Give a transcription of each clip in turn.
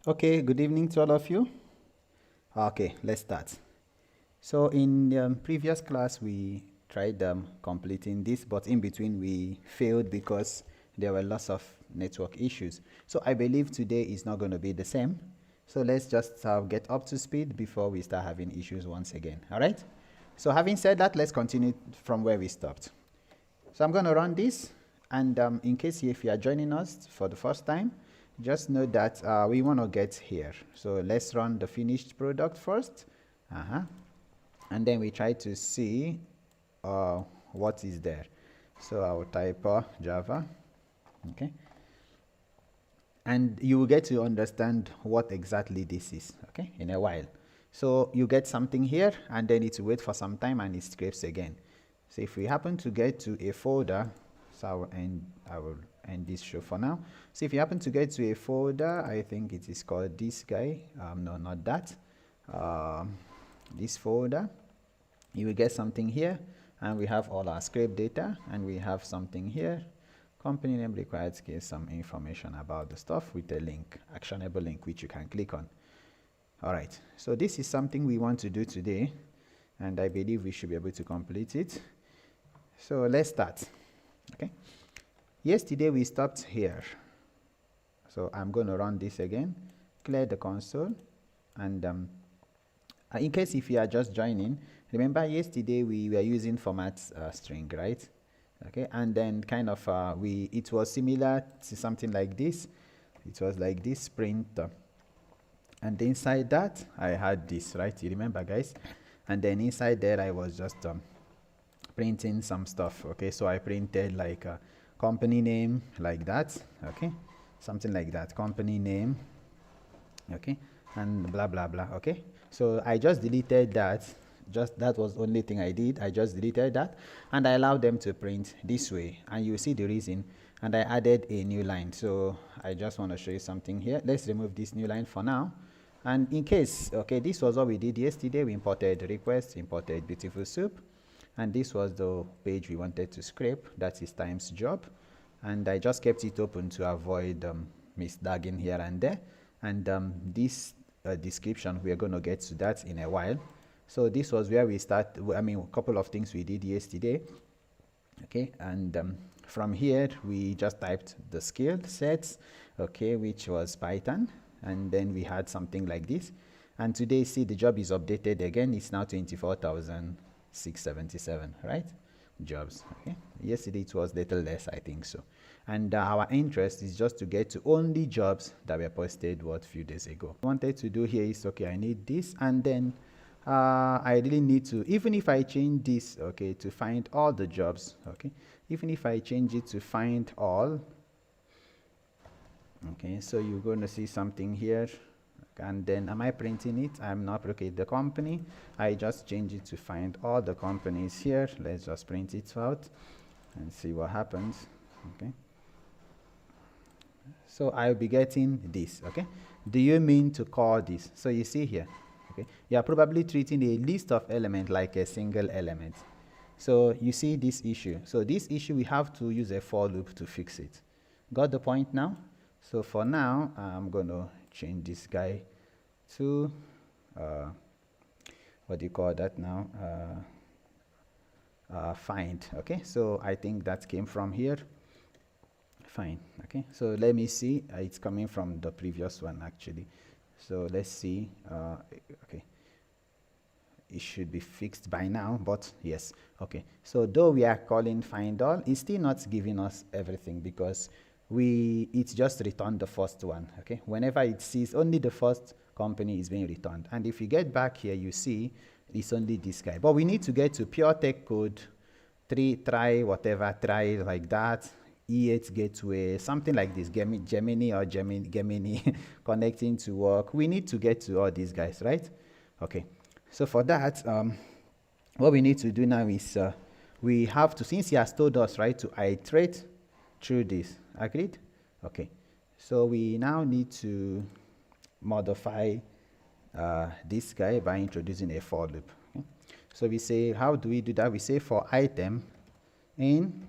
Okay, good evening to all of you. Okay, let's start. So in the previous class, we tried completing this, but in between we failed because there were lots of network issues. So I believe today is not going to be the same. So let's just get up to speed before we start having issues once again. All right? So having said that, let's continue from where we stopped. So I'm going to run this, and in case if you are joining us for the first time, just know that we want to get here. So let's run the finished product first, and then we try to see what is there. So I will type Java, okay, and you will get to understand what exactly this is, okay, in a while. So you get something here, and then it will wait for some time, and it scrapes again. So if we happen to get to a folder, so I will end this show for now. So if you happen to get to a folder, I think it is called this guy. No, not that. This folder, you will get something here, and we have all our scrape data, and we have something here. Company name required to get some information about the stuff with a link, actionable link, which you can click on. All right. So this is something we want to do today, and I believe we should be able to complete it. So let's start. Okay. Yesterday we stopped here. So I'm going to run this again, clear the console, and in case if you are just joining, remember yesterday we were using format string, right? Okay, and then kind of it was similar to something like this. It was like this print, and inside that I had this, right? You remember, guys? And then inside there I was just printing some stuff. Okay, so I printed like a company name like that, okay, something like that, company name, okay, and blah blah blah. Okay, so I just deleted that. Just that was the only thing I did. I just deleted that, and I allowed them to print this way, and you see the reason. And I added a new line. So I just want to show you something here. Let's remove this new line for now. And in case, okay, this was what we did yesterday. We imported requests, imported BeautifulSoup, and this was the page we wanted to scrape. That is times job, and I just kept it open to avoid misdagging here and there. And this description, we are going to get to that in a while. So this was where we start. I mean, a couple of things we did yesterday. Okay, and from here we just typed the skill sets, okay, which was Python, and then we had something like this. And today, see, the job is updated again. It's now 24,677, right? Jobs. Okay. Yesterday it was little less, I think so. And our interest is just to get to only jobs that were posted a few days ago. What I wanted to do here is, okay, I need this, and then I really need to, even if I change this, okay, to find all the jobs, okay, even if I change it to find all, okay, so you're going to see something here, and then am I printing it? I'm not. Okay, the company, I just change it to find all the companies here. Let's just print it out and see what happens. Okay, so I'll be getting this. Okay, do you mean to call this? So you see here, okay, you are probably treating a list of elements like a single element. So you see this issue. So this issue, we have to use a for loop to fix it. Got the point now? So for now, I'm going to change this guy to, what do you call that now? Find. Okay, so I think that came from here. Fine. Okay, so let me see. It's coming from the previous one, actually. So let's see. Okay, it should be fixed by now, but yes. Okay, so though we are calling find all, it's still not giving us everything because it's just returned the first one. Okay, whenever it sees only the first company is being returned, and if you get back here, you see it's only this guy. But we need to get to pure tech code, try like that, E8 gateway, something like this, Gemini or Gemini connecting to work. We need to get to all these guys, right? Okay, so for that, what we need to do now is we have to, since he has told us, right, to iterate through this. Agreed? Okay, so we now need to modify this guy by introducing a for loop. Okay? So we say, how do we do that? We say for item in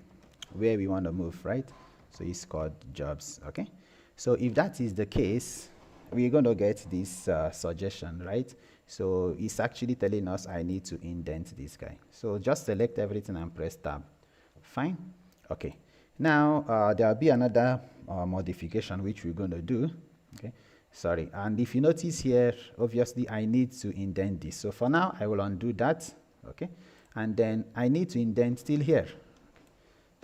where we want to move, right? So it's called jobs. Okay, so if that is the case, we're going to get this suggestion, right? So it's actually telling us I need to indent this guy. So just select everything and press tab. Fine. Okay. Now there'll be another modification which we're going to do. Okay. Sorry. And if you notice here, obviously I need to indent this. So for now, I will undo that. Okay. And then I need to indent still here.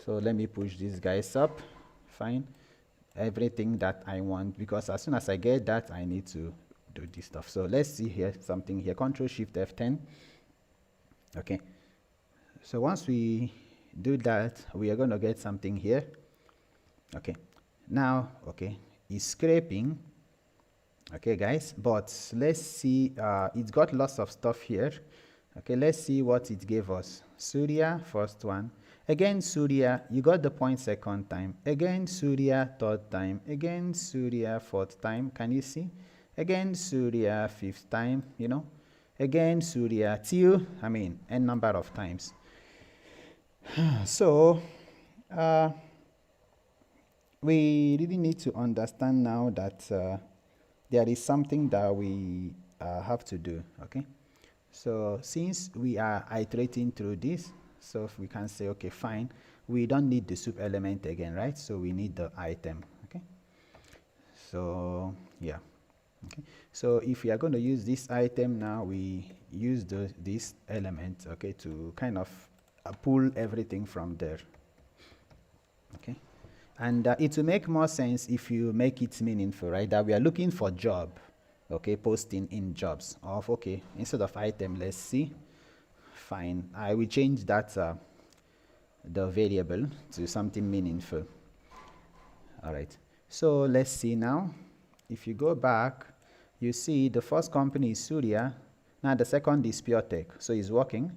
So let me push these guys up. Fine. Everything that I want, because as soon as I get that, I need to do this stuff. So let's see here, something here, Control Shift F10. Okay. So once we do that, we are going to get something here. Okay. Now, okay, it's scraping. Okay, guys, but let's see, it's got lots of stuff here. Okay, let's see what it gave us. Surya, first one. Again, Surya, you got the point second time. Again, Surya, third time. Again, Surya, fourth time. Can you see? Again, Surya, fifth time, you know. Again, Surya, till, n number of times. So, we really need to understand now that there is something that we have to do, okay? So since we are iterating through this, so if we can say, okay, fine, we don't need the soup element again, right? So we need the item, okay? So, yeah, okay. So if we are going to use this item now, we use this element, okay, to kind of pull everything from there, okay? And it will make more sense if you make it meaningful, right? That we are looking for job, okay, posting in jobs of, okay, instead of item, let's see. Fine, I will change that the variable to something meaningful. All right, so let's see now. If you go back, you see the first company is Surya. Now the second is PureTech, so it's working.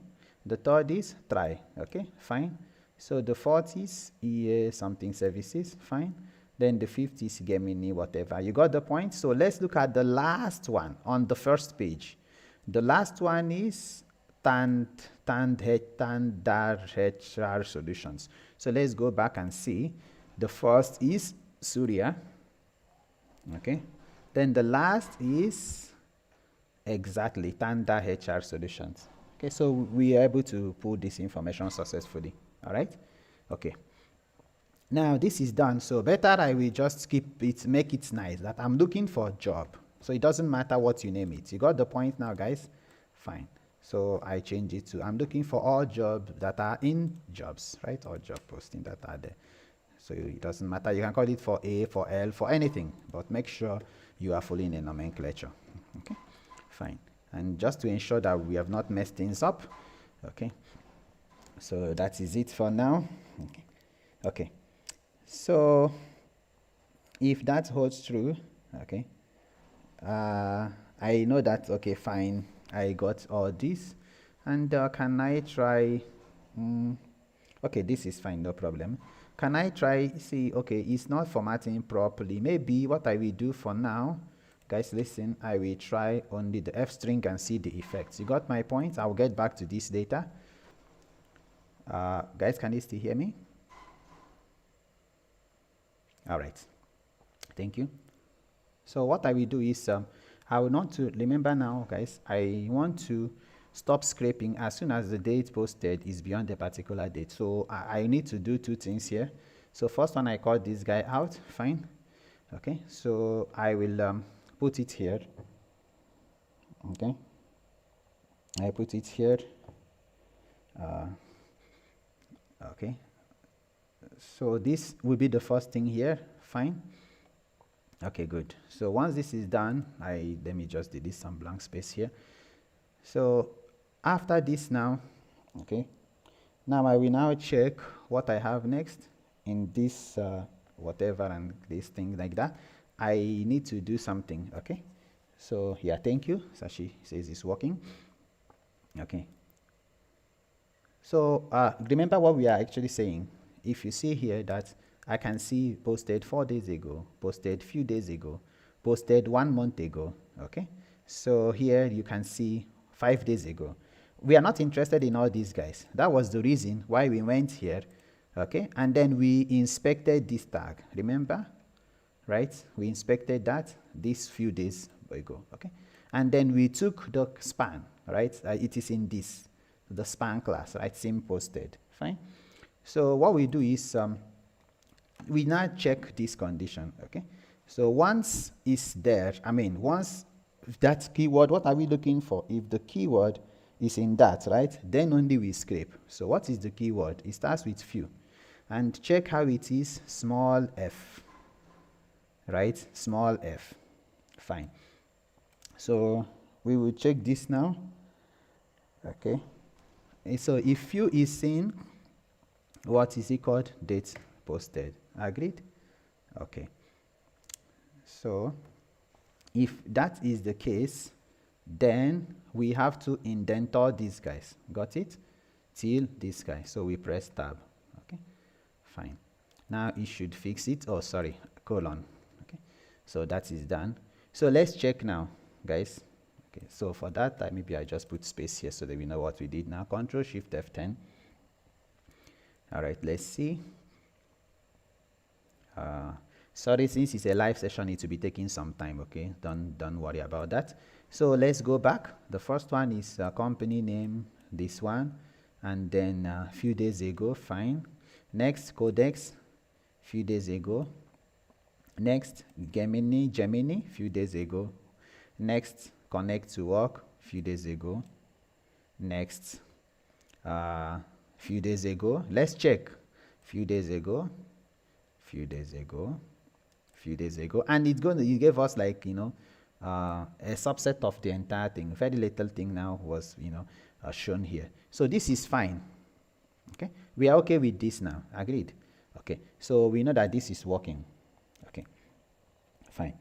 The third is Try, okay, fine. So the fourth is EA something services, fine. Then the fifth is Gemini, whatever. You got the point? So let's look at the last one on the first page. The last one is Tandar HR Solutions. So let's go back and see. The first is Surya. Okay. Then the last is exactly Tandar HR Solutions. Okay, so we are able to pull this information successfully. All right. Okay. Now this is done, so better I will just keep it, make it nice, that I'm looking for a job. So it doesn't matter what you name it. You got the point now, guys? Fine. So I change it to, I'm looking for all jobs that are in jobs, right? Or job posting that are there. So it doesn't matter. You can call it for A, for L, for anything, but make sure you are following a nomenclature. Okay, fine. And just to ensure that we have not messed things up, okay. So that is it for now. Okay. Okay. So if that holds true, okay, I know that, okay, fine, I got all this, and can I try, okay, this is fine, no problem. Can I try, see, okay, it's not formatting properly. Maybe what I will do for now, guys, listen, I will try only the F string and see the effects. You got my point? I'll get back to this data. Guys, can you still hear me? All right, thank you. So what I will do is, I will want to, remember now, guys, I want to stop scraping as soon as the date posted is beyond a particular date. So I need to do two things here. So first one, I call this guy out, fine. Okay, so I will put it here. Okay, I put it here. Okay, so this will be the first thing here, fine. Okay, good. So once this is done, let me just delete some blank space here. So after this now, okay, now I will now check what I have next in this whatever and this thing like that. I need to do something, okay. So yeah, thank you. Sashi says it's working. Okay. So remember what we are actually saying. If you see here that I can see posted 4 days ago, posted few days ago, posted 1 month ago, okay? So here you can see 5 days ago. We are not interested in all these guys. That was the reason why we went here, okay? And then we inspected this tag, remember? right? We inspected that this few days ago, okay? And then we took the span, right? It is in this, the span class, right? Sim posted, fine. So what we do is we now check this condition, okay? So once it's there, once that keyword, what are we looking for? If the keyword is in that, right, then only we scrape. So what is the keyword? It starts with few. And check how it is, small f, right? Small f, fine. So we will check this now, okay? And so if few is in, what is it called? Date posted, agreed? Okay. So if that is the case, then we have to indent all these guys, got it? Till this guy, so we press tab, okay? Fine. Now it should fix it, oh sorry, colon, okay? So that is done. So let's check now, guys. Okay, so for that, maybe I just put space here so that we know what we did now. Control Shift F10. All right, let's see. Sorry, since it's a live session, it will be taking some time, okay? Don't worry about that. So let's go back. The first one is company name, this one, and then a few days ago, fine. Next, Codex, few days ago. Next, Gemini, few days ago. Next, Connect to Work, few days ago. Next, few days ago. Let's check. Few days ago, few days ago, few days ago, and it gave us, like, you know, a subset of the entire thing. Very little thing now was, you know, shown here. So this is fine. Okay, we are okay with this now. Agreed. Okay, so we know that this is working. Okay, fine.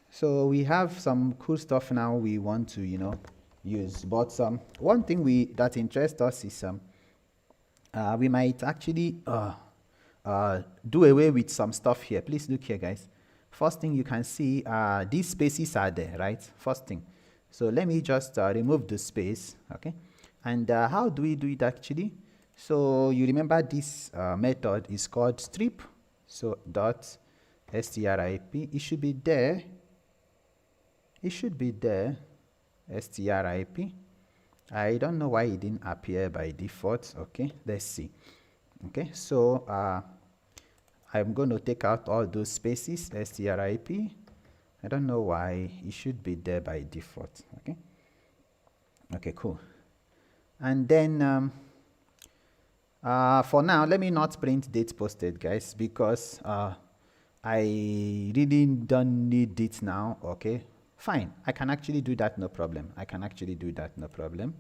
So we have some cool stuff now we want to, you know, use. But one thing that interests us is we might actually do away with some stuff here. Please look here, guys. First thing you can see, these spaces are there, right? First thing. So let me just remove the space, okay? And how do we do it actually? So you remember this method is called strip. So dot strip, it should be there. It should be there, strip. I don't know why it didn't appear by default. Okay, let's see. Okay, so I'm going to take out all those spaces, strip. I don't know why it should be there by default. Okay, okay, cool. And then for now, let me not print date posted, guys, because I really don't need it now. Okay, fine, I can actually do that, no problem. I can actually do that, no problem.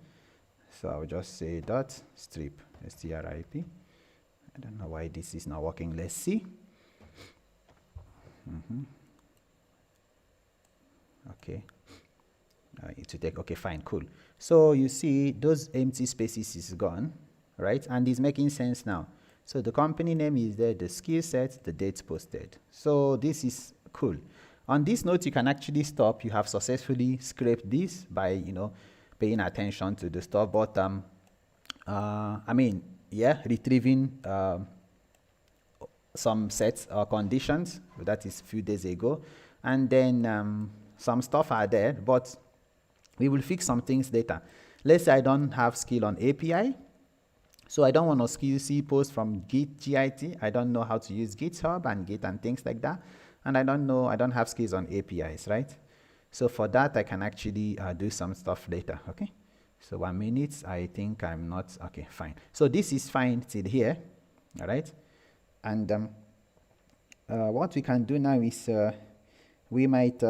So I'll just say dot strip, strip. I don't know why this is not working. Let's see. Okay, it will take, okay, fine, cool. So you see those empty spaces is gone, right? And it's making sense now. So the company name is there, the skill set, the date posted. So this is cool. On this note, you can actually stop. You have successfully scraped this by, you know, paying attention to the stuff. But I mean, yeah, retrieving some sets or conditions, that is a few days ago, and then some stuff are there, but we will fix some things later. Let's say I don't have skill on API, so I don't want to see posts from Git. I don't know how to use GitHub and Git and things like that, and I don't have skills on APIs, right? So for that, I can actually do some stuff later. Okay, so 1 minute. I think I'm not okay. Fine. So this is fine till here. All right. And what we can do now is we might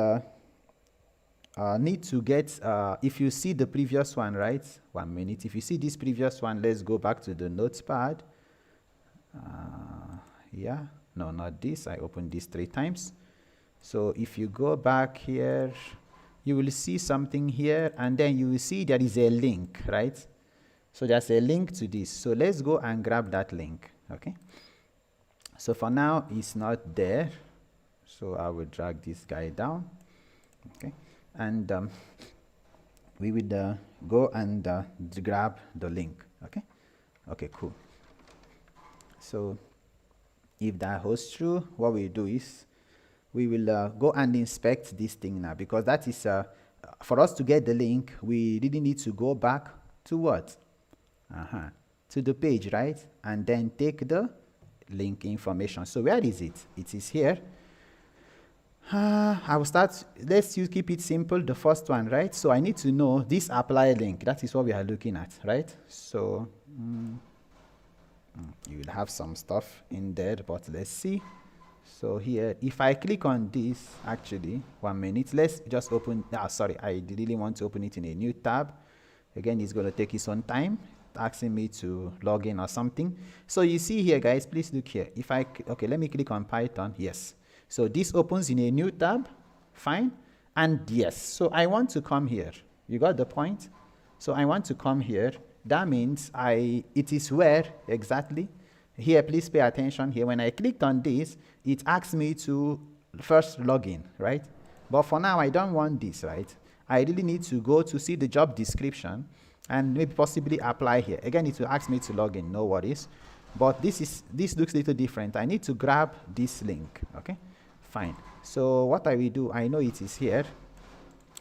need to get, if you see the previous one, right? 1 minute. If you see this previous one, let's go back to the notepad. Yeah, no, not this. I opened this 3 times. So if you go back here, you will see something here, and then you will see there is a link, right? So there's a link to this. So let's go and grab that link, okay? So for now, it's not there. So I will drag this guy down, okay? And we will go and grab the link, okay? Okay, cool. So If that holds true, what we do is we will go and inspect this thing now, because that is for us to get the link, we really need to go back to what? To the page, right? And then take the link information. So where is it? It is here. I will start. Let's keep it simple. The first one, right? So I need to know this apply link. That is what we are looking at, right? So you will have some stuff in there, but let's see. So here, if I click on this, actually, 1 minute, let's just open. Sorry, I really want to open it in a new tab. Again, it's going to take its own time, asking me to log in or something. So you see here, guys, please look here. If I, okay, let me click on Python. Yes. So this opens in a new tab. Fine. And yes, so I want to come here. You got the point? So I want to come here. That means it is where exactly? Here, please pay attention here. When I clicked on this, it asks me to first log in, right? But for now, I don't want this, right? I really need to go to see the job description and maybe possibly apply here. Again, it will ask me to log in, no worries. But this looks a little different. I need to grab this link, okay? Fine. So what I will do, I know it is here.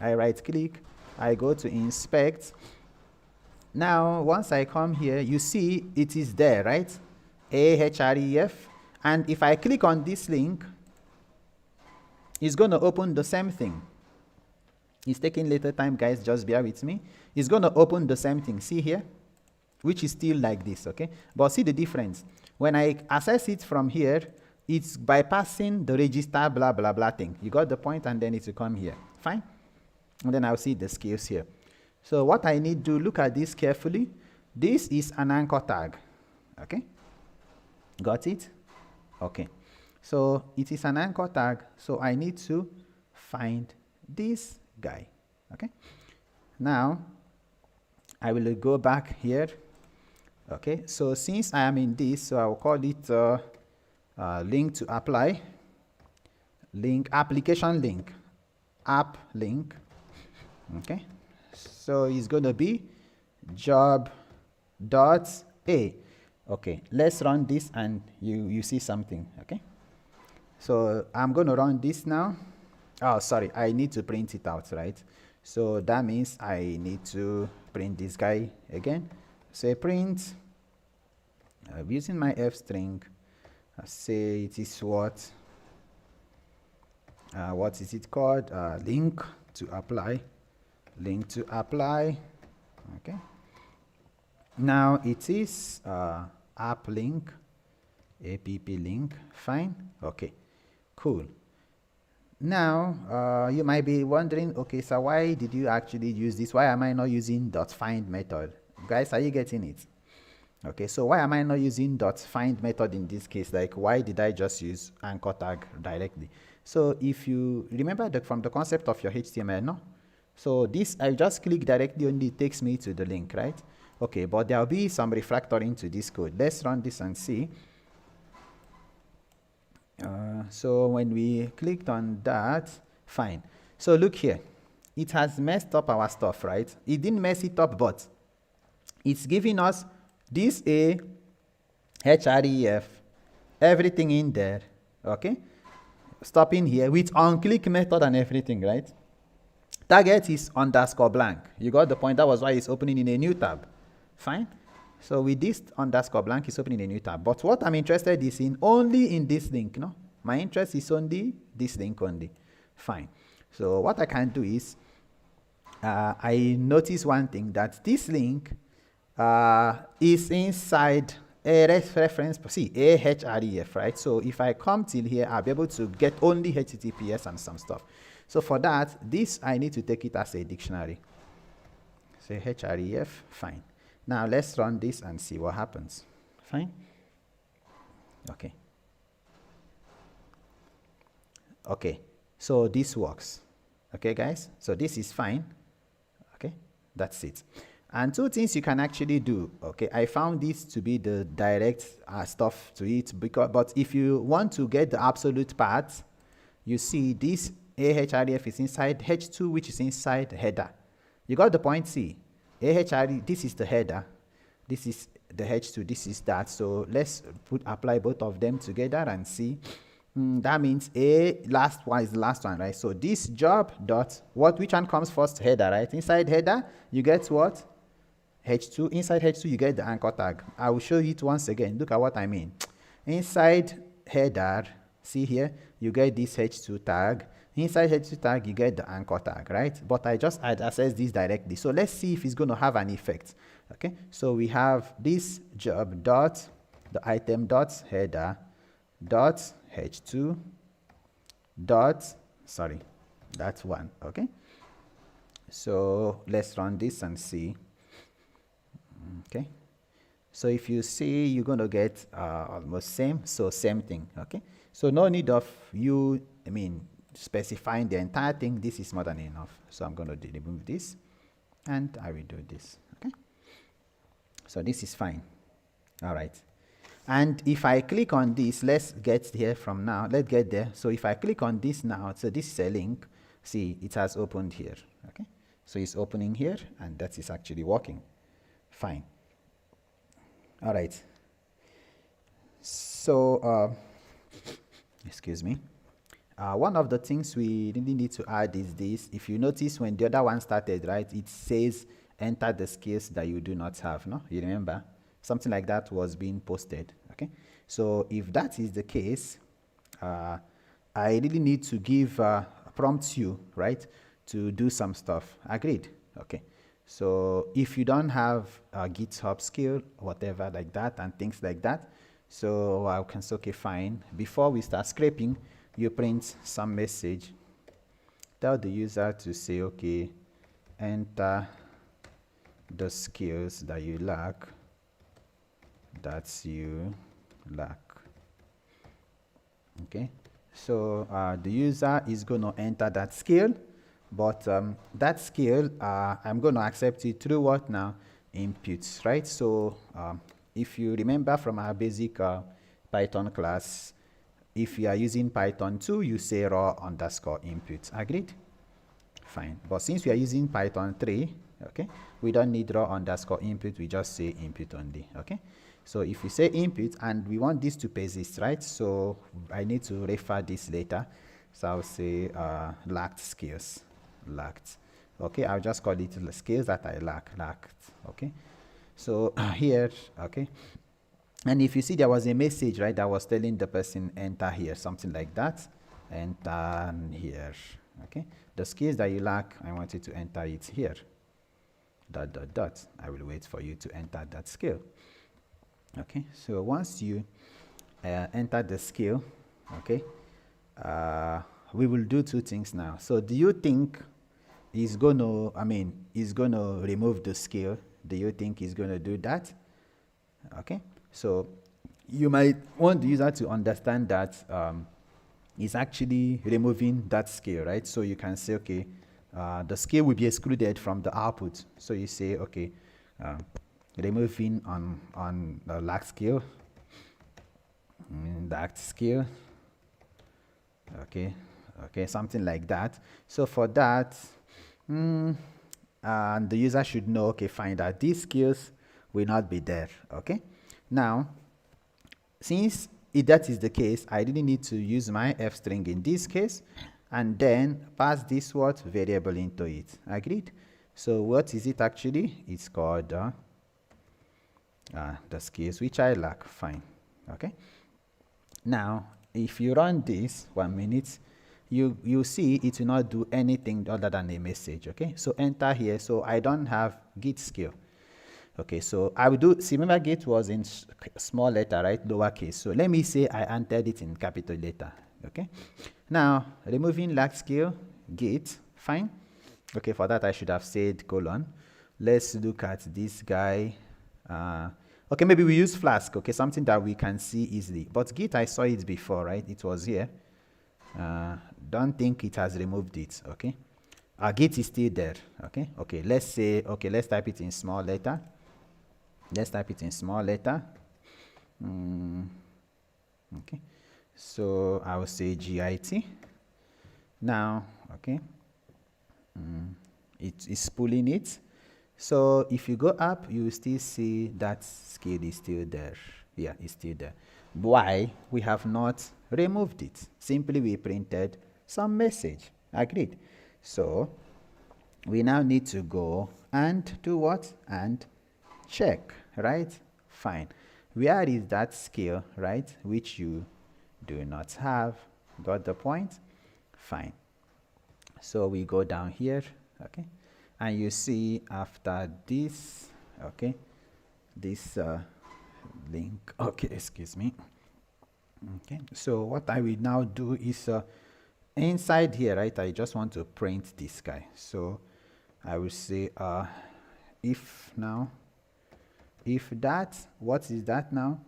I right click, I go to inspect. Now, once I come here, you see it is there, right? Ahref. And if I click on this link, it's going to open the same thing. It's taking little time, guys, just bear with me. It's going to open the same thing. See here? Which is still like this, okay? But see the difference. When I access it from here, it's bypassing the register blah, blah, blah thing. You got the point? And then it will come here. Fine? And then I'll see the skills here. So what I need to look at this carefully. This is an anchor tag, okay? Got it? Okay. So it is an anchor tag. So I need to find this guy, okay? Now, I will go back here, okay? So since I am in this, so I will call it link to apply, link, application link, app link, okay? So it's going to be job.a. Okay, let's run this and you see something, okay? So I'm going to run this now. Oh, sorry, I need to print it out, right? So that means I need to print this guy again. Say print, using my F string, say it is what is it called? Link to apply, okay? Now it is app link, app link, fine, okay, cool. Now, you might be wondering, okay, so why did you actually use this? Why am I not using .find method? Guys, are you getting it? Okay, so why am I not using .find method in this case? Like, why did I just use anchor tag directly? So if you remember from the concept of your HTML, no? So this, I just click directly only, it takes me to the link, right? Okay, but there'll be some refactoring to this code. Let's run this and see. So when we clicked on that, fine. So look here, it has messed up our stuff, right? It didn't mess it up, but it's giving us this a href, everything in there, okay? Stopping here with onClick method and everything, right? Target is underscore blank. You got the point? That was why it's opening in a new tab. Fine. So with this underscore blank, it's opening a new tab. But what I'm interested is in only in this link, no? My interest is only this link only. Fine. So what I can do is, I notice one thing, that this link is inside a reference, see, a href, right? So if I come till here, I'll be able to get only HTTPS and some stuff. So for that, this, I need to take it as a dictionary. Say href, fine. Now let's run this and see what happens. Fine? Okay. Okay, so this works. Okay, guys? So this is fine. Okay, that's it. And two things you can actually do. Okay, I found this to be the direct stuff to it, but if you want to get the absolute part, you see this ahref is inside h2, which is inside header. You got the point? See, this is the header. this is the h2, this is that. So let's apply both of them together and see. That means last one is the last one, right? So this job dot what, which one comes first? Header, right? Inside header you get what? h2. Inside h2 you get the anchor tag. I will show it once again. Look at what I mean. Inside header, see here, you get this h2 tag. Inside h2 tag you get the anchor tag, right? But I just access this directly, so let's see if it's going to have an effect. Okay, so we have this job dot the item dot header dot h2 dot, sorry, that's one. Okay, so let's run this and see. Okay, so if you see, you're going to get almost same, so same thing. Okay, so no need of you, specifying the entire thing. This is more than enough. So I'm going to remove this and I will do this. Okay, so this is fine. All right, and if I click on this, let's get here from now, let's get there. So if I click on this now, so this is a link, see, it has opened here. Okay, so it's opening here and that is actually working fine. All right, so excuse me, one of the things we really need to add is this. If you notice, when the other one started, right, it says enter the skills that you do not have. No, you remember something like that was being posted. Okay, so if that is the case, I really need to give prompt you, right, to do some stuff. Agreed? Okay, so if you don't have a GitHub skill, whatever like that, and things like that, so I can say, okay, fine. Before we start scraping, you print some message. Tell the user to say, okay, enter the skills that you lack. Okay, so the user is going to enter that skill, but that skill, I'm going to accept it through what now? Inputs, right? So if you remember from our basic Python class, if you are using Python 2, you say raw underscore input. Agreed? Fine. But since we are using Python 3, okay, we don't need raw underscore input, we just say input only. Okay, so if we say input and we want this to persist, right? So I need to refer this later. So I'll say lacked skills. Lacked. Okay, I'll just call it the skills that I lacked. Okay, so here, okay, and if you see, there was a message, right, that was telling the person enter here, something like that, enter here. Okay, the skills that you lack, I want you to enter it here, dot dot dot. I will wait for you to enter that skill. Okay, so once you enter the skill, okay, we will do two things now. So do you think he's going to, he's going to remove the skill? Do you think he's going to do that? Okay, so you might want the user to understand that he's actually removing that skill, right? So you can say, okay, the skill will be excluded from the output. So you say, okay, removing on the lack skill, that skill, okay, something like that. So for that, and the user should know, okay, fine, that these skills will not be there. Okay, now since that is the case, I really need to use my f string in this case and then pass this what variable into it. Agreed? So what is it actually? It's called the skills which I lack. Fine. Okay, now if you run this 1 minute, you see it will not do anything other than a message. Okay, so enter here. So I don't have git skill. Okay, so I will do, see, remember git was in small letter, right, lowercase. So let me say I entered it in capital letter. Okay, now removing lack skill, git, fine. Okay, for that I should have said colon. Let's look at this guy. Okay, maybe we use Flask. Okay, something that we can see easily. But git, I saw it before, right? It was here. Don't think it has removed it. Okay, git is still there. Okay, let's say, okay, let's type it in small letter. Let's type it in small letter. Okay, so I will say git. Now, okay, it is pulling it. So if you go up, you will still see that skill is still there. Yeah, it's still there. Why? We have not removed it. Simply we printed some message. Agreed. So we now need to go and do what? And check, right? Fine. Where is that skill, right? Which you do not have. Got the point? Fine. So we go down here, okay? And you see after this, okay, this link, okay, excuse me. Okay, so what I will now do is inside here, right, I just want to print this guy. So I will say if that, what is that now?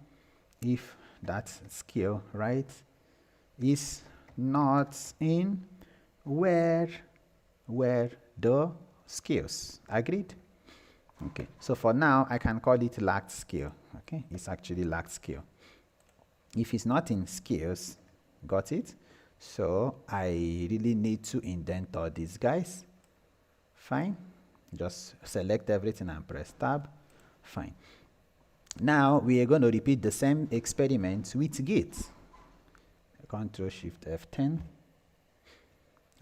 If that skill, right, is not in where the skills. Agreed? Okay, so for now I can call it lacked skill. Okay, it's actually lacked skill. If it's not in skills, got it? So I really need to indent all these guys. Fine. Just select everything and press tab. Fine. Now we are going to repeat the same experiment with Git. Control Shift F10.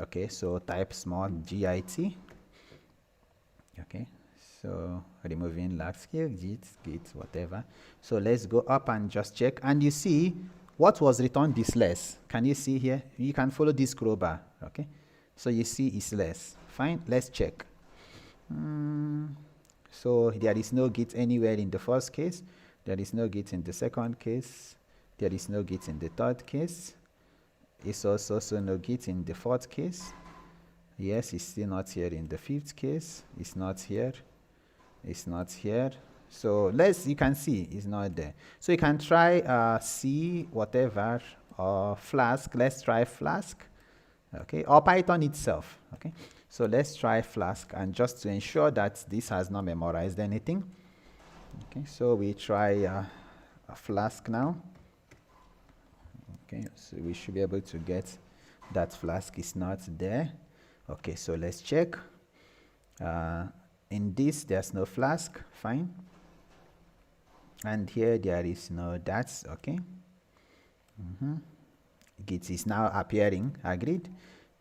Okay, so type small git. Okay, so removing lack skill, git, whatever. So let's go up and just check. And you see what was returned is less. Can you see here? You can follow this scroll bar. Okay, so you see it's less. Fine, let's check. So there is no git anywhere in the first case. There is no git in the second case. There is no git in the third case. It's also no git in the fourth case. Yes, it's still not here in the fifth case. It's not here. It's not here. So you can see it's not there. So you can try C, whatever, or Flask. Let's try Flask. Okay, or Python itself. Okay, so let's try Flask, and just to ensure that this has not memorized anything. Okay, so we try a Flask now. Okay, so we should be able to get that Flask is not there. Okay, so let's check. In this, there's no Flask. Fine. And here there is no that's okay. Git is now appearing. Agreed.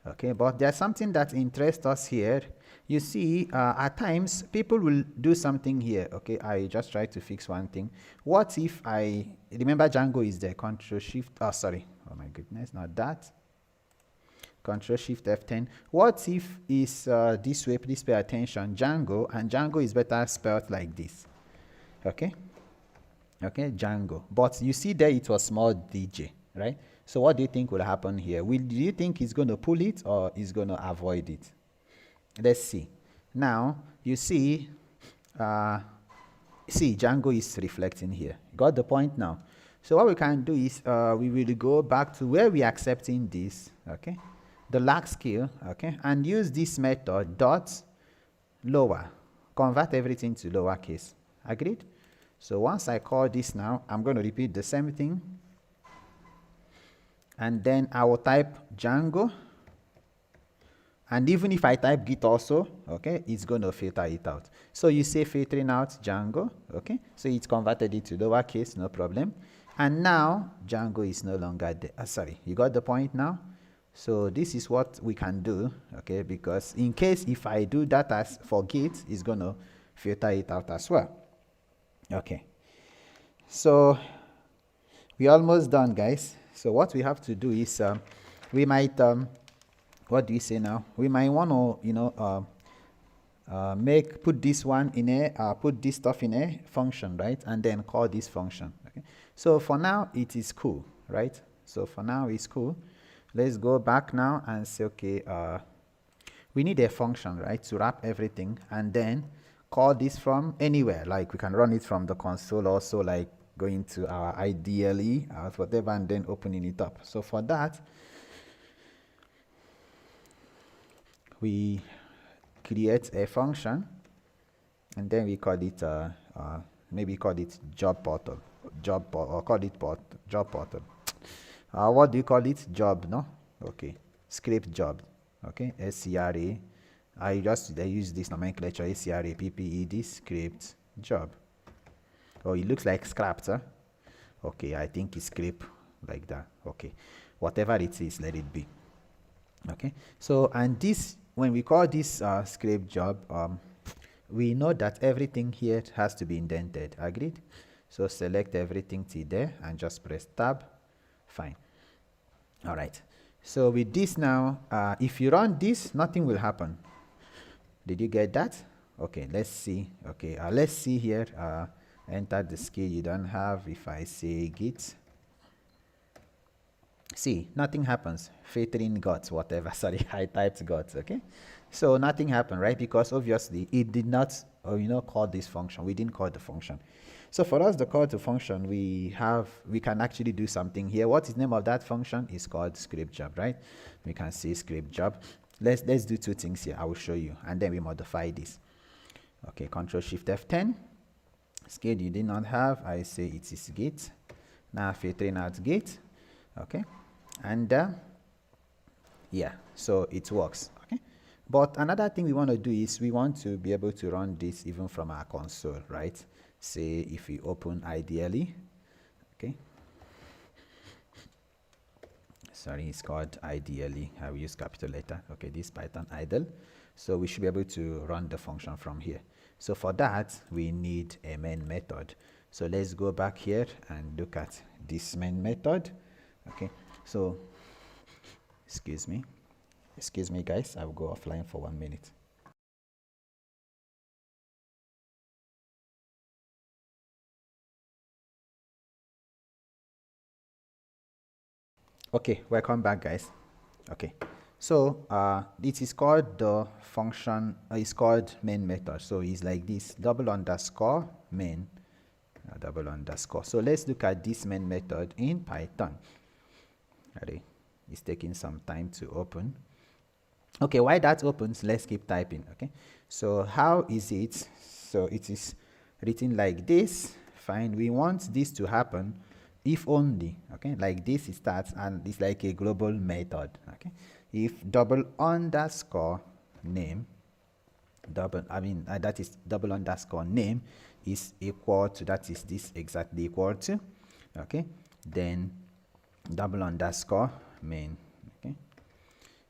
Okay, but there's something that interests us here. You see, at times people will do something here. Okay, I just try to fix one thing. What if I remember Django is there? Control Shift. Oh, sorry. Oh my goodness, not that. Control Shift F10. What if is this way? Please pay attention. Django, and Django is better spelled like this. Okay. Okay, Django. But you see there it was small DJ, right? So what do you think will happen here? Do you think he's going to pull it or he's going to avoid it? Let's see. Now, you see, Django is reflecting here. Got the point now? So what we can do is we will go back to where we are accepting this, okay? The lack skill, okay? And use this method, dot lower. Convert everything to lowercase. Agreed? So once I call this now, I'm going to repeat the same thing. And then I will type Django. And even if I type Git also, okay, it's going to filter it out. So you say filtering out Django, okay? So it's converted it to lowercase, no problem. And now Django is no longer there. Sorry, you got the point now? So this is what we can do, okay? Because in case if I do that as for Git, it's going to filter it out as well. Okay. So we're almost done, guys. So what we have to do is we might what do you say now? We might want to, you know, put this one in a put this stuff in a function, right? And then call this function. Okay. So for now it is cool, right? So for now it's cool. Let's go back now and say, okay, we need a function, right, to wrap everything, and then call this from anywhere. Like we can run it from the console, also like going to our IDLE, whatever, and then opening it up. So for that, we create a function, and then we call it maybe call it job portal, or call it job portal. What do you call it? Job, no? Okay, script job. Okay, SCRA I use this nomenclature ACRAPPED script job. Oh, it looks like scrapped, huh? Okay, I think it's scrape like that. Okay, whatever it is, let it be. Okay, so and this, when we call this scrape job, we know that everything here has to be indented. Agreed? So select everything till there and just press tab. Fine. All right. So with this now, if you run this, nothing will happen. Did you get that? Okay, let's see. Okay, let's see here. Enter the skill you don't have. If I say git, see, nothing happens. Filtering got whatever. Sorry, I typed got. Okay, so nothing happened, right? Because obviously it did not, call this function. We didn't call the function. So for us, the call to function, we can actually do something here. What is the name of that function? Is called script job, right? We can see script job. Let's do two things here. I will show you, and then we modify this. Okay, Control Shift F10. Skill you did not have. I say it is git. Now filtering out git. Okay, and yeah, so it works. Okay, but another thing we want to do is we want to be able to run this even from our console, right? Say if we open ideally, okay, sorry, it's called ideally. I will use capital letter. Okay, this Python idle. So we should be able to run the function from here. So for that, we need a main method. So let's go back here and look at this main method. Okay, so excuse me guys, I'll go offline for 1 minute. Okay, welcome back guys. Okay, so this is called the function, it's called main method. So it's like this, double underscore main, double underscore. So let's look at this main method in Python. Ready? It's taking some time to open. Okay, while that opens, let's keep typing. Okay, so how is it? So it is written like this. Fine, we want this to happen if only, okay, like this it starts and it's like a global method. Okay, if double underscore name, that is double underscore name is equal to, that is this exactly equal to, okay, then double underscore main. Okay,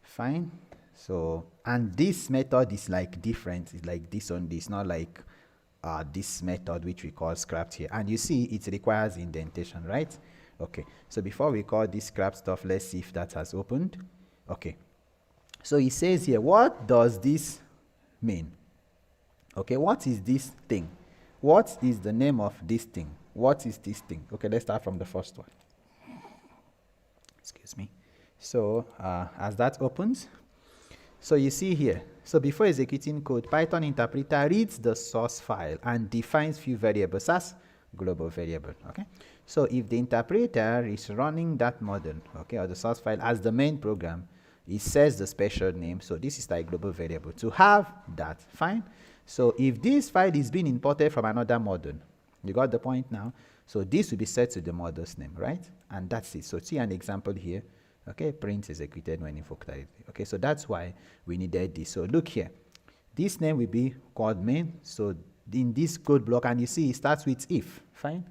fine. So, and this method is like different. It's like this only. It's not like this method which we call scrapped here. And you see it requires indentation, right? Okay, so before we call this scrap stuff, let's see if that has opened. Okay, so it says here, what does this mean? Okay, what is this thing? What is the name of this thing? What is this thing? Okay, let's start from the first one. Excuse me. So as that opens, so you see here, so before executing code, Python interpreter reads the source file and defines few variables as global variable. Okay, so if the interpreter is running that model, okay, or the source file as the main program, it says the special name. So this is like global variable. To have that, fine. So if this file is being imported from another model, you got the point now. So this will be set to the model's name, right? And that's it. So see an example here. Okay, print is executed when invoked directly. Okay, so that's why we needed this. So look here, this name will be called main. So in this code block, and you see it starts with if. Fine.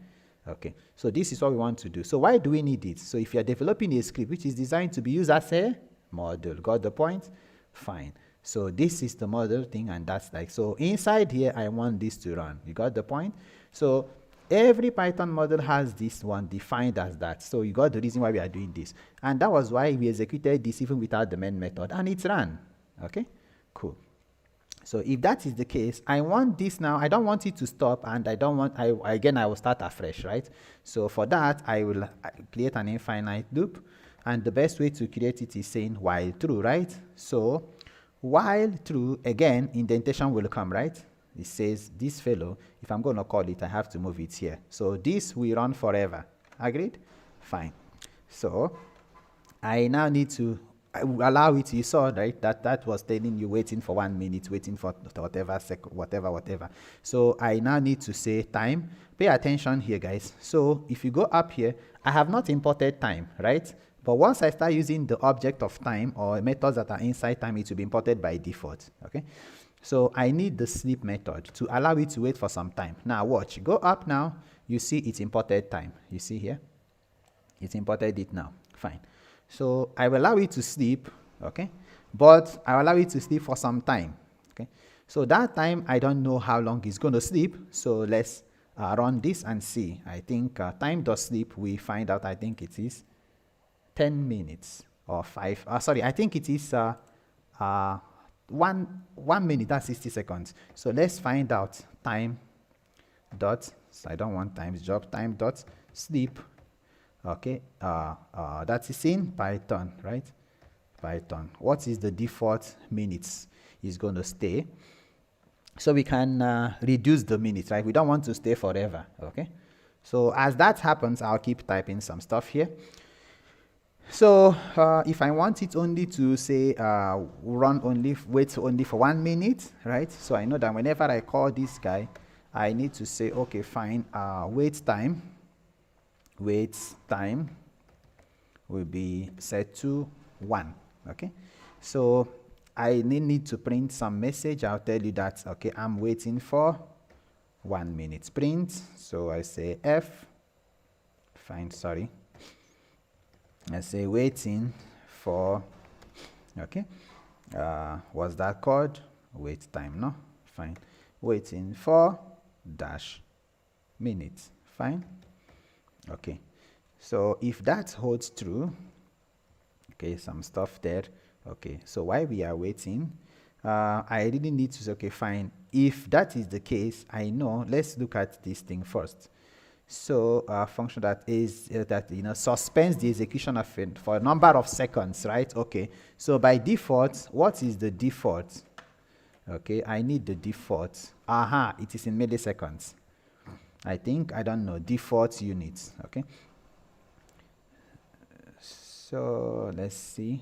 Okay, so this is what we want to do. So why do we need it? So if you're developing a script which is designed to be used as a model, got the point? Fine. So this is the model thing, and that's like, so inside here I want this to run. You got the point? So every Python model has this one defined as that. So you got the reason why we are doing this. And that was why we executed this even without the main method, and it's ran. Okay, cool. So if that is the case, I want this now. I don't want it to stop, and I don't want, I will start afresh, right? So for that, I will create an infinite loop. And the best way to create it is saying while true, right? So while true, again, indentation will come, right? It says this fellow, if I'm going to call it, I have to move it here. So this will run forever. Agreed? Fine. So I now need to allow it. You saw, right? That was telling you waiting for 1 minute, waiting for whatever second, whatever. So I now need to say time. Pay attention here, guys. So if you go up here, I have not imported time, right? But once I start using the object of time or methods that are inside time, it will be imported by default. Okay. So I need the sleep method to allow it to wait for some time. Now watch, go up now. You see it's imported time. You see here? It's imported it now. Fine. So I will allow it to sleep. Okay. But I will allow it to sleep for some time. Okay. So that time, I don't know how long it's going to sleep. So let's run this and see. I think time does sleep. We find out, I think it is 10 minutes or 5. Sorry, I think it is 1 minute, that's 60 seconds. So let's find out time dot, so I don't want times job, time dot sleep. Okay, that is in Python, right? Python. What is the default minutes is going to stay? So we can reduce the minutes, right? We don't want to stay forever, okay? So as that happens, I'll keep typing some stuff here. So if I want it only to say wait only for 1 minute, right? So I know that whenever I call this guy, I need to say, okay, fine, wait time will be set to 1, okay? So I need to print some message. I'll tell you that, okay, I'm waiting for 1 minute. Print, so I say F, fine, sorry. I say waiting for, okay, what's that called? Wait time, no? Fine. Waiting for dash minutes, fine. Okay, so if that holds true, okay, some stuff there. Okay, so while we are waiting, I really need to say, okay, fine. If that is the case, I know, let's look at this thing first. So a function that is suspends the execution of it for a number of seconds, right? Okay, so by default, what is the default? Okay, I need the default. It is in milliseconds. I think, I don't know, default units. Okay, so let's see.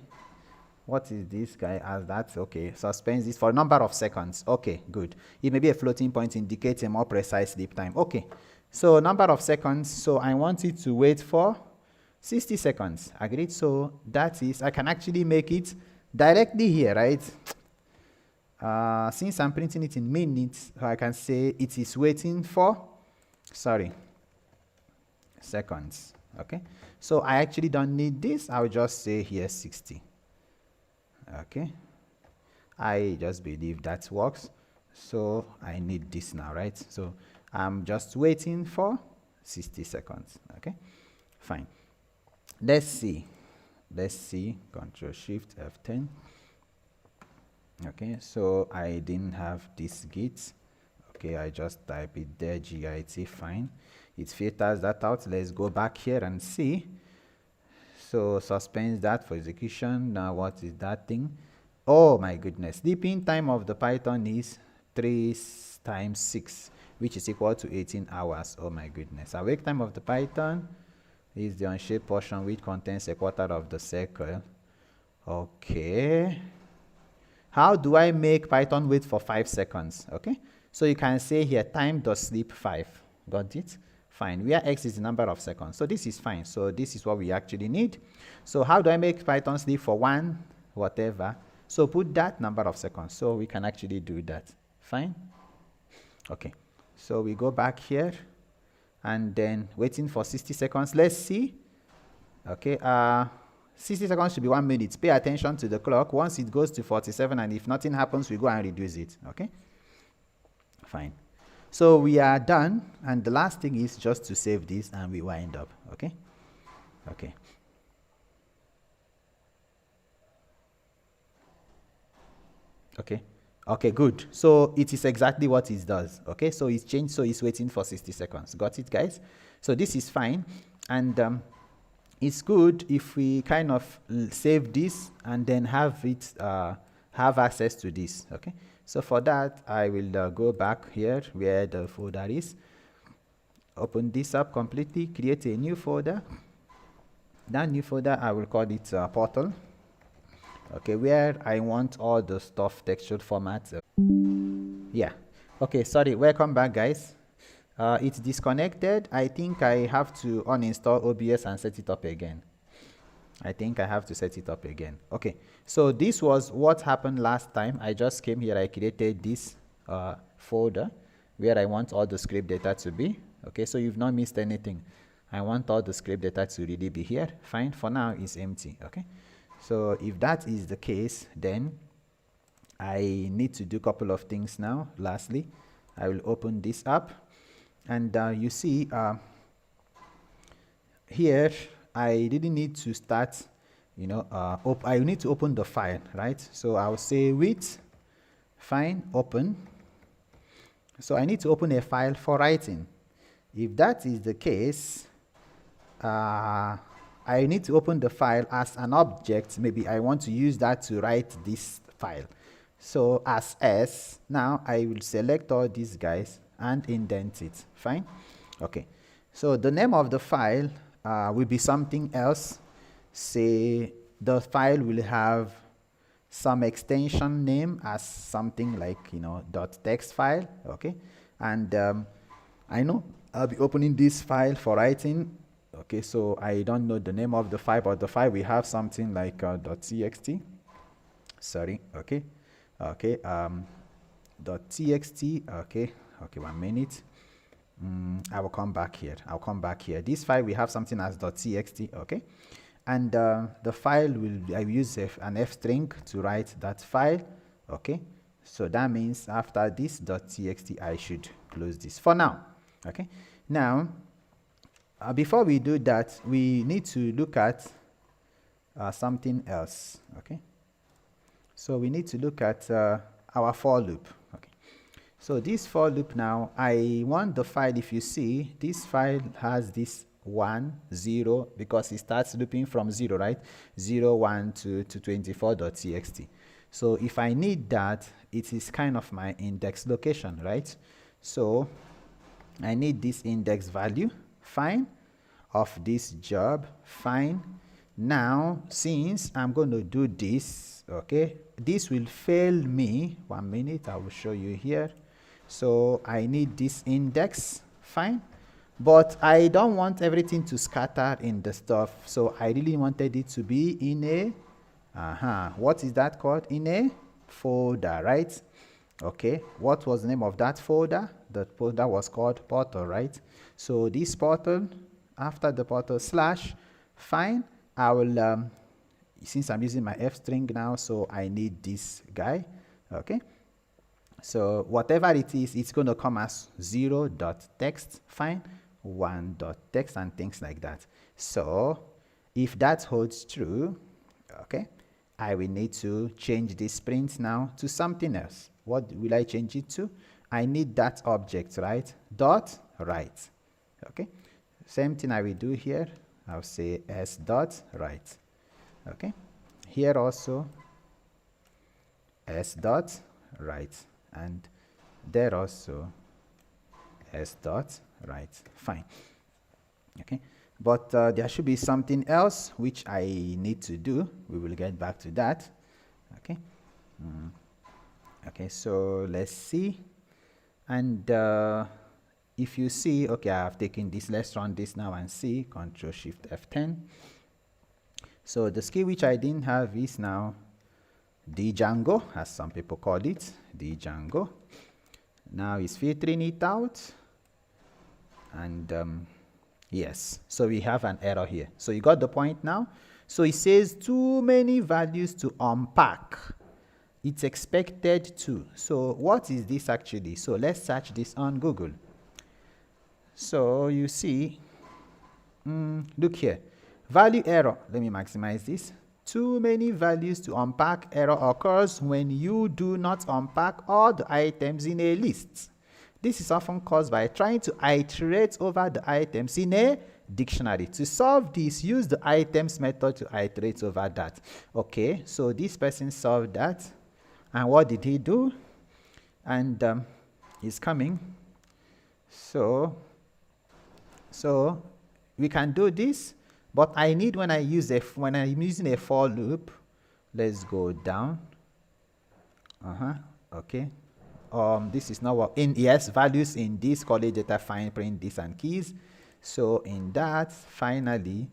What is this guy as that? Okay, suspends this for a number of seconds. Okay, good. It may be a floating point, indicates a more precise sleep time. Okay, so number of seconds. So I want it to wait for 60 seconds. Agreed? So that is, I can actually make it directly here, right? Since I'm printing it in minutes, I can say it is waiting for, seconds. Okay, so I actually don't need this. I'll just say here 60. Okay, I just believe that works. So I need this now, right? So I'm just waiting for 60 seconds. Okay, fine. Let's see. Control Shift F10. Okay, so I didn't have this git. Okay, I just type it there, git, fine. It filters that out. Let's go back here and see. So suspends that for execution. Now what is that thing? Oh my goodness. Sleeping time of the Python is 3 times 6, which is equal to 18 hours. Oh my goodness. Awake time of the Python is the unshaped portion which contains a quarter of the circle. Okay. How do I make Python wait for 5 seconds? Okay. So you can say here time.sleep 5. Got it? Fine. Where x is the number of seconds. So this is fine. So this is what we actually need. So how do I make Python sleep for 1 whatever? So put that number of seconds. So we can actually do that. Fine. Okay. So we go back here and then waiting for 60 seconds. Let's see. Okay. 60 seconds should be 1 minute. Pay attention to the clock. Once it goes to 47 and if nothing happens, we go and reduce it. Okay. Fine. So we are done. And the last thing is just to save this and we wind up. Okay. Okay. Okay. Okay, good. So it is exactly what it does. Okay, so it's changed. So it's waiting for 60 seconds. Got it, guys? So this is fine. And it's good if we kind of save this and then have it, have access to this. Okay. So for that, I will go back here where the folder is. Open this up completely. Create a new folder. That new folder, I will call it portal. Okay, where I want all the stuff textured formats. Yeah. Okay, sorry. Welcome back, guys. It's disconnected. I think I have to uninstall OBS and set it up again. I think I have to set it up again. Okay, so this was what happened last time. I just came here, I created this folder where I want all the script data to be. Okay, so you've not missed anything. I want all the script data to really be here. Fine, for now it's empty. Okay, so if that is the case, then I need to do a couple of things now. Lastly, I will open this up, and you see here I didn't need to start, you know, I need to open the file, right? So I'll say with, fine, open. So I need to open a file for writing. If that is the case, I need to open the file as an object. Maybe I want to use that to write this file. So as S, now I will select all these guys and indent it. Fine. Okay. So the name of the file will be something else. Say the file will have some extension name as something like, you know, .text file. Okay. And I know I'll be opening this file for writing. Okay, so I don't know the name of the file, but the file we have something like .txt. Sorry. Okay. Okay. .txt. Okay. Okay. 1 minute. I will come back here. I'll come back here. This file we have something as .txt. Okay. And the file I will use an f string to write that file. Okay. So that means after this .txt, I should close this for now. Okay. Now, before we do that, we need to look at something else. Okay. So we need to look at our for loop. Okay. So this for loop now, I want the file. If you see, this file has this 1, 0, because it starts looping from 0, right? 0, 1 to 24.txt. So if I need that, it is kind of my index location, right? So I need this index value, fine, of this job, fine. Now, since I'm going to do this, okay, this will fail me. 1 minute, I will show you here. So I need this index, fine. But I don't want everything to scatter in the stuff. So I really wanted it to be in a, what is that called? In a folder, right? Okay, what was the name of that folder? The folder was called portal, right? So this portal, after the portal slash, fine, I will, since I'm using my f string now, so I need this guy, okay? So whatever it is, it's going to come as 0.text, fine, 1.text, and things like that. So if that holds true, okay, I will need to change this print now to something else. What will I change it to? I need that object, right? Dot write. Okay. Same thing I will do here. I'll say s dot write. Okay. Here also s dot write, and there also s dot write. Fine. Okay. But there should be something else which I need to do. We will get back to that. Okay. Okay, so let's see. And if you see, okay, I have taken this. Let's run this now and see. Control Shift F10. So the skill which I didn't have is now Django, as some people call it, Django. Now it's filtering it out. And yes, so we have an error here. So you got the point now? So it says too many values to unpack. It's expected to. So what is this actually? So let's search this on Google. So you see, look here, value error. Let me maximize this. Too many values to unpack error occurs when you do not unpack all the items in a list. This is often caused by trying to iterate over the items in a dictionary. To solve this, use the items method to iterate over that. Okay, so this person solved that. And what did he do? And he's coming. So we can do this, but I need, when I'm using a for loop, let's go down. Okay. This is not what yes, values in this, college data, find, print this, and keys. So in that, finally,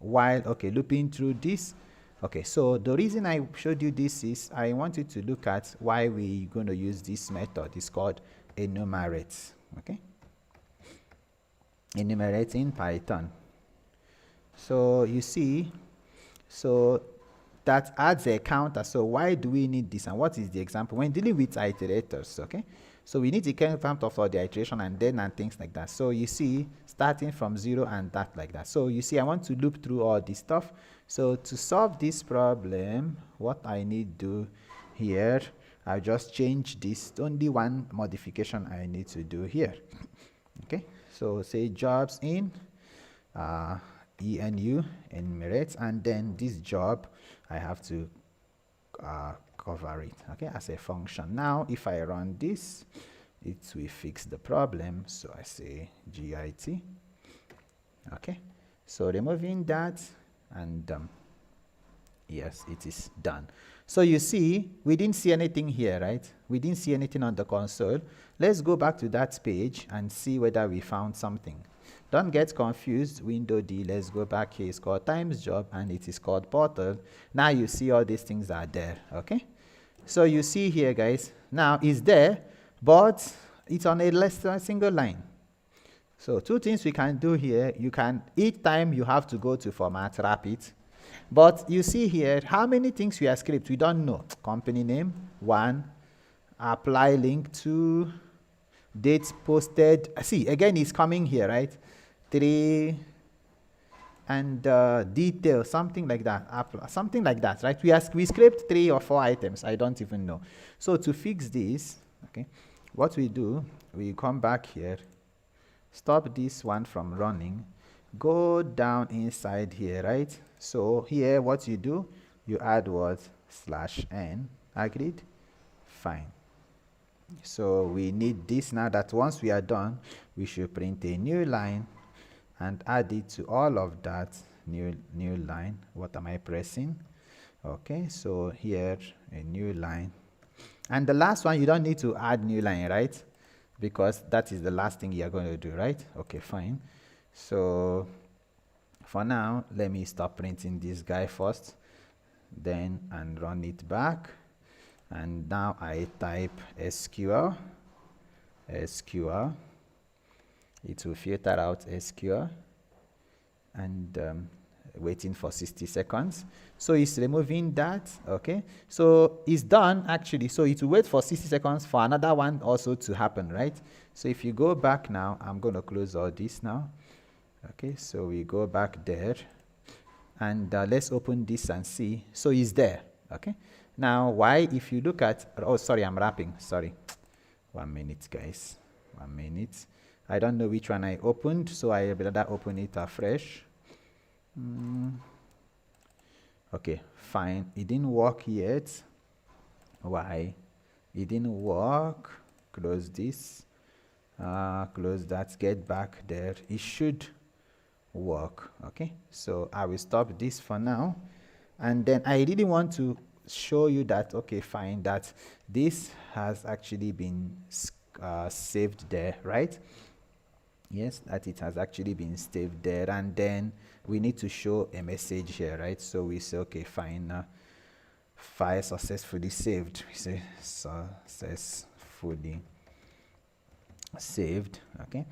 while, okay, looping through this. Okay, so the reason I showed you this is I wanted to look at why we're going to use this method. It's called enumerate. Okay, enumerate in Python. So you see, so that adds a counter. So why do we need this, and what is the example when dealing with iterators? Okay, so we need the count for the iteration and then and things like that. So you see, starting from 0 and that like that. So you see, I want to loop through all this stuff. So to solve this problem, what I need to do here, I'll just change this. Only one modification I need to do here. Okay, so say jobs in ENU, enumerate, and then this job I have to cover it, okay, as a function. Now if I run this, it will fix the problem. So I say git. Okay, so removing that, and yes, it is done. So you see, we didn't see anything here, right? We didn't see anything on the console. Let's go back to that page and see whether we found something. Don't get confused. Window D, let's go back here. It's called times job and it is called portal. Now you see all these things are there. Okay, so you see here, guys, now it's there, but it's on a single line. So two things we can do here. You can, each time you have to go to format, wrap it. But you see here, how many things we are script? We don't know. Company name, 1. Apply link, 2. Dates posted. See, again, it's coming here, right? 3. And detail, something like that. Something like that, right? We scraped 3 or 4 items. I don't even know. So to fix this, okay, what we do, we come back here, stop this one from running, go down inside here, right? So here, what you do, you add what? /n. Agreed? Fine. So we need this now. That once we are done, we should print a new line and add it to all of that new line. What am I pressing? Okay, so here a new line, and the last one you don't need to add new line, right? Because that is the last thing you're going to do, right? Okay, fine. So for now, let me stop printing this guy first, then and run it back. And now I type SQL. It will filter out SQL and waiting for 60 seconds. So it's removing that. Okay, so it's done actually. So it will wait for 60 seconds for another one also to happen, right? So if you go back now, I'm going to close all this now. Okay, so we go back there and let's open this and see. So it's there. Okay, now why, if you look at, oh sorry, I'm wrapping, sorry, 1 minute guys, 1 minute. I don't know which one I opened, so I better open it afresh. Okay, fine, it didn't work yet. Why? It didn't work. Close this, close that, get back there. It should work. Okay, so I will stop this for now, and then I really want to show you that, okay, fine, that this has actually been saved there, right? Yes, that it has actually been saved there, and then we need to show a message here, right? So we say, okay, fine, file successfully saved. We say successfully saved. Okay,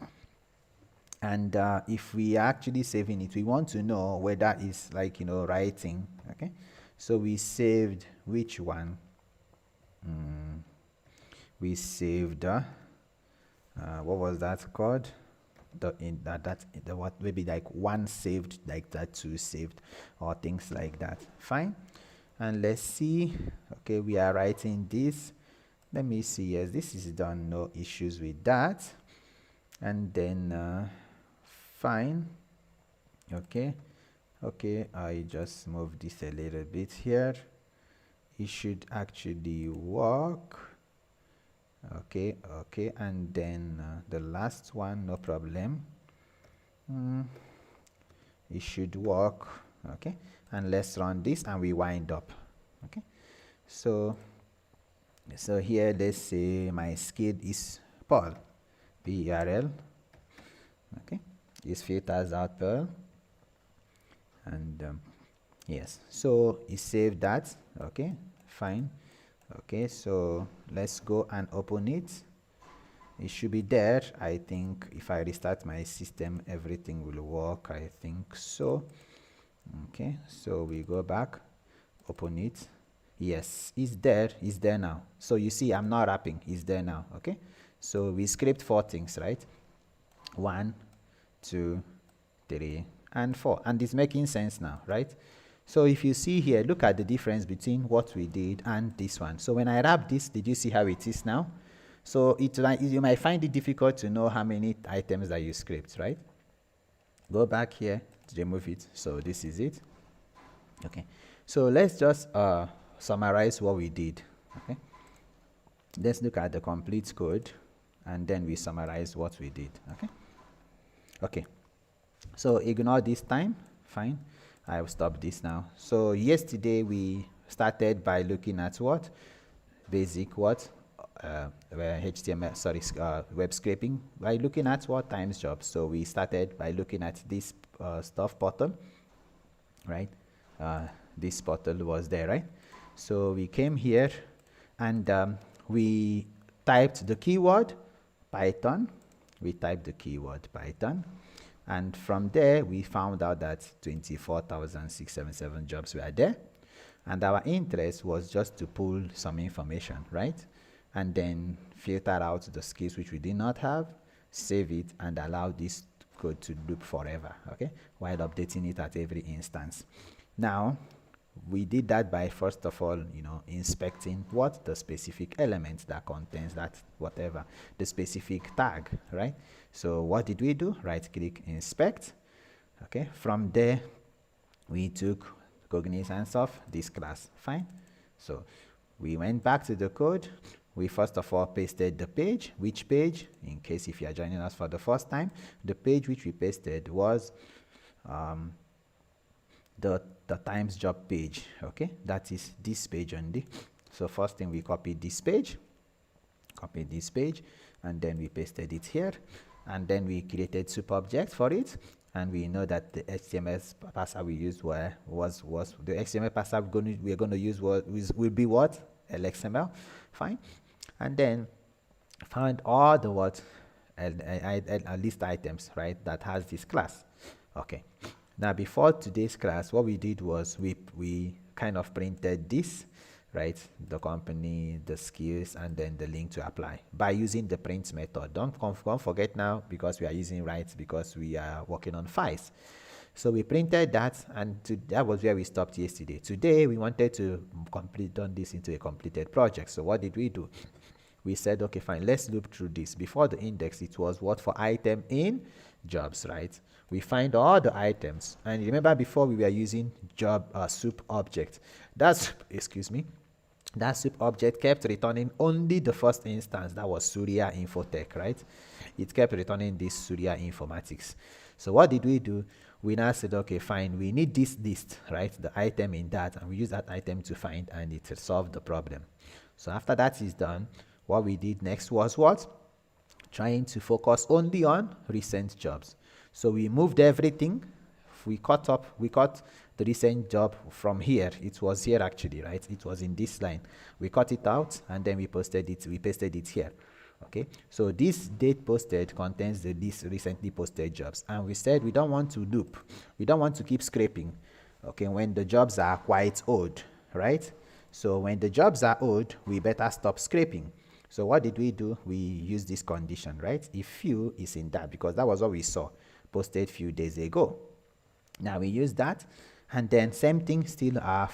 and if we are actually saving it, we want to know whether it's like, you know, writing. Okay, so we saved which one? We saved what was that called? The what, maybe like 1 saved, like that, 2 saved, or things like that. Fine, and let's see. Okay, we are writing this. Let me see. Yes, this is done, no issues with that. And then fine. Okay, I just move this a little bit here. It should actually work. Okay, and then the last one, no problem. It should work. Okay, and let's run this and we wind up. Okay, so here, let's say my skill is Paul, PERL. Okay, this filters out Pearl, and yes, so it saved that. Okay, fine. Okay, so let's go and open it. It should be there. I think if I restart my system, everything will work. I think so. Okay, so we go back, open it. Yes, it's there now. So you see, I'm not wrapping, it's there now. Okay, so we scraped 4 things, right? 1, 2, 3, and 4, and it's making sense now, right? So if you see here, look at the difference between what we did and this one. So when I wrap this, did you see how it is now? So you might find it difficult to know how many items that you scraped, right? Go back here to remove it. So this is it. Okay, so let's just summarize what we did. Okay, let's look at the complete code and then we summarize what we did. Okay, so ignore this time. Fine, I will stop this now. So yesterday we started by looking at what? Basic what? HTML, sorry, web scraping, by looking at what? Times jobs. So we started by looking at this stuff portal, right? This portal was there, right? So we came here and we typed the keyword Python. We typed the keyword Python, and from there we found out that 24,677 jobs were there, and our interest was just to pull some information, right? And then filter out the skills which we did not have, save it, and allow this code to loop forever, okay, while updating it at every instance. Now we did that by first of all, inspecting what? The specific element that contains that whatever, the specific tag, right? So what did we do? Right click, inspect. Okay, from there we took cognizance of this class. Fine. So we went back to the code. We first of all pasted the page. Which page? In case if you are joining us for the first time, the page which we pasted was the times job page. Okay, that is this page only. So first thing, we copied this page, and then we pasted it here, and then we created soup object for it, and we know that the HTML parser we used was the HTML parser we're going to use will be what? LXML. Fine. And then found all the what list items, right, that has this class. Okay, now before today's class, what we did was we kind of printed this, right, the company, the skills, and then the link to apply by using the print method. Don't forget now, because we are using write, because we are working on files. So we printed that, and that was where we stopped yesterday. Today we wanted to turn this into a completed project. So what did we do? We said, okay, fine, let's loop through this. Before the index, it was what? For item in jobs, right? We find all the items, and remember before we were using job soup object. That's, excuse me, that soup object kept returning only the first instance. That was Surya Infotech, right? It kept returning this Surya Informatics. So what did we do? We now said, okay, fine, we need this list, right? The item in that, and we use that item to find, and it solved the problem. So after that is done, what we did next was what? Trying to focus only on recent jobs. So we moved everything. We cut the recent job from here. It was here actually, right? It was in this line. We cut it out, and then we pasted it here. Okay, so this date posted contains the list recently posted jobs, and we said we don't want to loop. We don't want to keep scraping, okay, when the jobs are quite old, right? So when the jobs are old, we better stop scraping. So what did we do? We used this condition, right? If few is in that, because that was what we saw posted few days ago. Now we use that, and then same thing, still our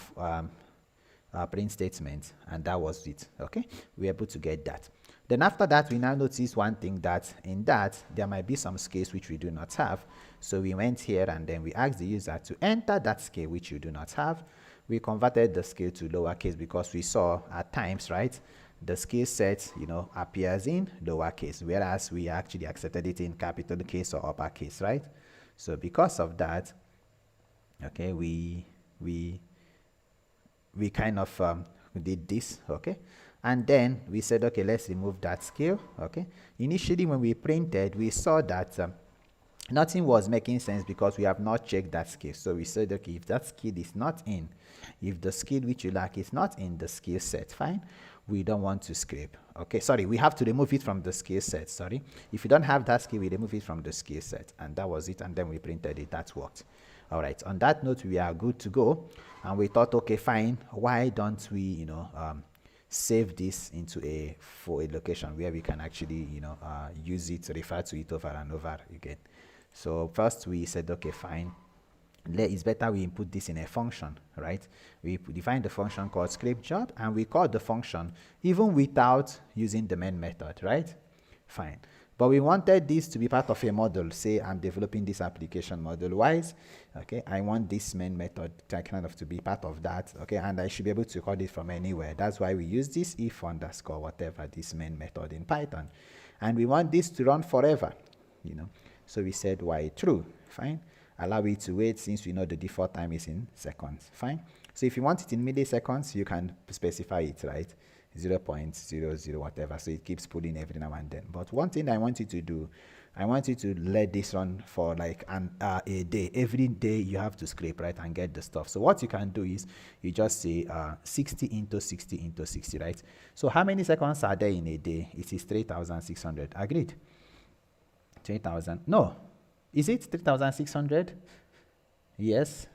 print statement, and that was it. Okay, we were able to get that. Then after that, we now notice one thing, that in that there might be some scales which we do not have. So we went here and then we asked the user to enter that scale which you do not have. We converted the scale to lowercase because we saw at times, right, the scale set, appears in lowercase, whereas we actually accepted it in capital case or uppercase, right? So because of that, okay, we kind of did this, okay, and then we said, okay, let's remove that scale. Okay, initially when we printed, we saw that nothing was making sense because we have not checked that skill. So we said, okay, if that skill is not in, if the skill which you lack is not in the skill set, fine, we don't want to scrape. Okay, sorry, we have to remove it from the skill set. Sorry, if you don't have that skill, we remove it from the skill set, and that was it. And then we printed it. That worked. All right, on that note, we are good to go. And we thought, okay, fine, why don't we, save this into a location where we can actually, use it, refer to it over and over again. So first we said, okay, fine, it's better we input this in a function, right? We define the function called scrape job, and we call the function even without using the main method, right? Fine. But we wanted this to be part of a model. Say I'm developing this application model-wise. Okay, I want this main method kind of to be part of that. Okay, and I should be able to call it from anywhere. That's why we use this if underscore whatever, this main method in Python. And we want this to run forever, So we said while true, fine. Allow it to wait since we know the default time is in seconds, fine. So if you want it in milliseconds, you can specify it, right? 0.00 whatever, so it keeps pulling every now and then. But one thing I want you to do, I want you to let this run for like a day. Every day you have to scrape, right, and get the stuff. So what you can do is you just say 60 into 60 into 60, right? So how many seconds are there in a day? It is 3,600. Agreed? 3,000. No. Is it 3,600? Yes.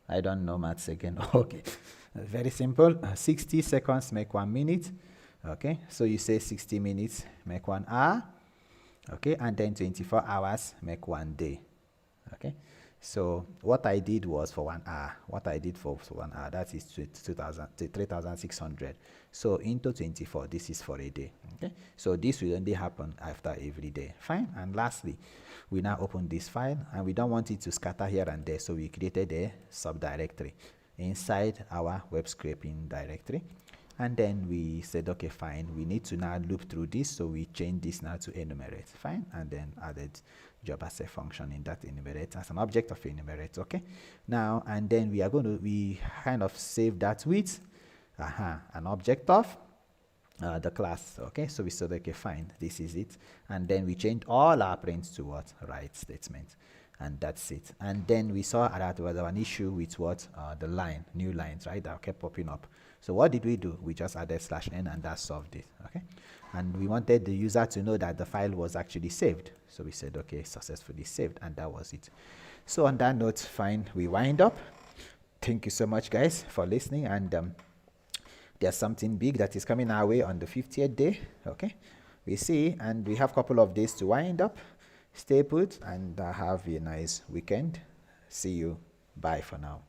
I don't know maths again. Okay. Very simple. 60 seconds make 1 minute. Okay. So you say 60 minutes make 1 hour. Okay. And then 24 hours make 1 day. Okay. So what I did was for 1 hour. What I did for 1 hour, that is 3,600. So into 24, this is for a day. Okay. So this will only happen after every day. Fine. And lastly, we now open this file, and we don't want it to scatter here and there. So we created a subdirectory inside our web scraping directory. And then we said, okay, fine, we need to now loop through this. So we change this now to enumerate, fine, and then added job as a function in that enumerate as an object of enumerate. Okay. Now, and then we kind of save that with an object of the class. Okay. So we said, okay, fine, this is it. And then we changed all our prints to what? Write statement. And that's it. And then we saw that there was an issue with what? The line, new lines, right? That kept popping up. So what did we do? We just added /n, and that solved it. Okay. And we wanted the user to know that the file was actually saved. So we said, okay, successfully saved, and that was it. So on that note, fine, we wind up. Thank you so much, guys, for listening. And there's something big that is coming our way on the 50th day. Okay. We see, and we have a couple of days to wind up. Stay put and have a nice weekend. See you. Bye for now.